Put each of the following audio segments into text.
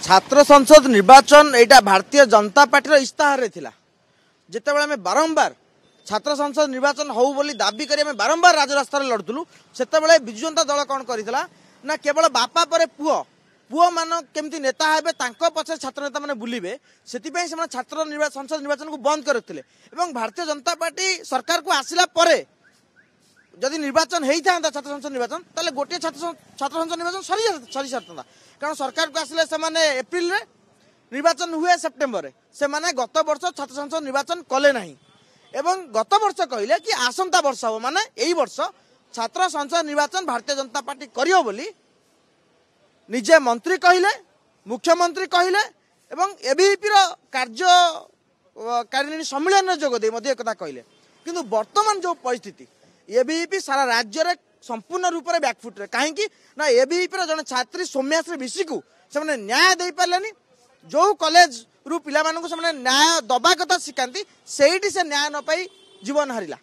छात्र संसद निर्वाचन यहाँ भारतीय जनता पार्टी इस्ताहार थिला जितेबाला आम बारंबार छात्र संसद निर्वाचन हो बोली दाबी करी बारंबार राजरास्तार लड़ुलु से विजु जनता दल कौन करथिला ना केवल बापा पर पुओ पुओ मान केमती नेता हे पछे छात्र नेता मैंने बुलवे से छात्र संसद निर्वाचन को बंद करते भारतीय जनता पार्टी सरकार को आसला जदि निर्वाचन होता छात्र संसद निर्वाचन ताले गोटे छात्र संसद निर्वाचन सरी सारता कारण सरकार को आसिले से एप्रिल रे निर्वाचन हुए सेप्टेम्बर से माने गत वर्ष छात्र संसद निर्वाचन कले नहीं एवं गत वर्ष कहले कि आसंता वर्ष हो माने यही वर्ष छात्र संसद निर्वाचन भारतीय जनता पार्टी करियो बोली निजे मंत्री कहले मुख्यमंत्री कहले एवं एबीपी रो कार्यकारिणी सम्मेलन में जोग दे मध्य एक कहले किंतु वर्तमान जो परिस्थिति एबीपी सारा राज्य रे संपूर्ण रूप से बैकफुट रे कहीं ना एबीपी रो जने छात्री सौम्याश्री विषय को से न्याय दे पारलेनी जो कॉलेज रु पिला मानक से न्याय दबा कथा शिखाती से न्याय न पाई जीवन हारिला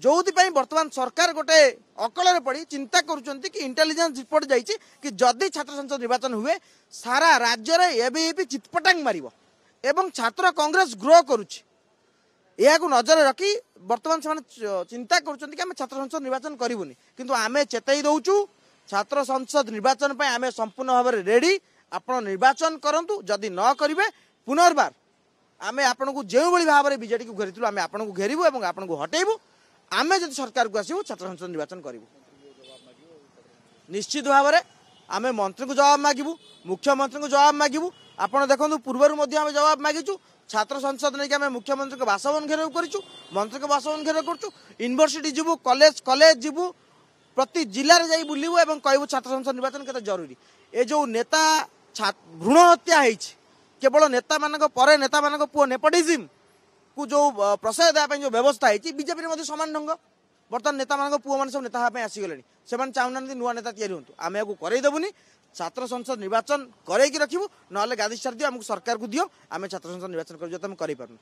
जो वर्तमान सरकार गोटे अकल पड़ी चिंता करुँच कि इंटेलिजेंस रिपोर्ट जाइए कि जदि छात्र संसद निर्वाचन हुए सारा राज्य में एबीपी चितपटांग मारिबो एवं छात्र कांग्रेस ग्रो करुच्ची यह नजर रखी वर्तमान से चिंता करुँच आम छात्र संसद निर्वाचन करूनी किंतु आम चेताई दौचु छात्र संसद निर्वाचन आम संपूर्ण भाव में रेडी आपण निर्वाचन करंतु जदि न करिवे पुनर्बार आम आपण को जो भाव में बीजेडी को घेरी आम आपण को घेरबू और आपण को हटेबू आम जब सरकार को आसबू छात्र संसद निर्वाचन करूँ निश्चित भाव में आम मंत्री को जवाब मागिबू मुख्यमंत्री को जवाब मागिबू आपण देखो पूर्वर आम जवाब मागिचु छात्र संसद नहीं आम मुख्यमंत्री को बासभवन घेराव करूँ मंत्री को बासभवन घेराव करूँ यूनिवर्सिटी जीवु कॉलेज जीवु प्रति जिले में जाई बुलू और कहूँ छात्र संसद निर्वाचन के जरूरी ए जो नेता भ्रूण हत्या केवल नेता मान नेता मान पुओ नेपोटिज्म को जो प्रश्रय देवाई जो व्यवस्था है बीजेपी सामान ढंग बर्तमान नेता मान पुओ मान सब नेता आसीगले से चाहूना नुआ नेता या आम या करईदेबुनि छात्र संसद निर्वाचन करैकी रखिबू ना गादी छाड़ दियो आमको सरकार को दियो आम छात्र संसद निर्वाचन कर पारना।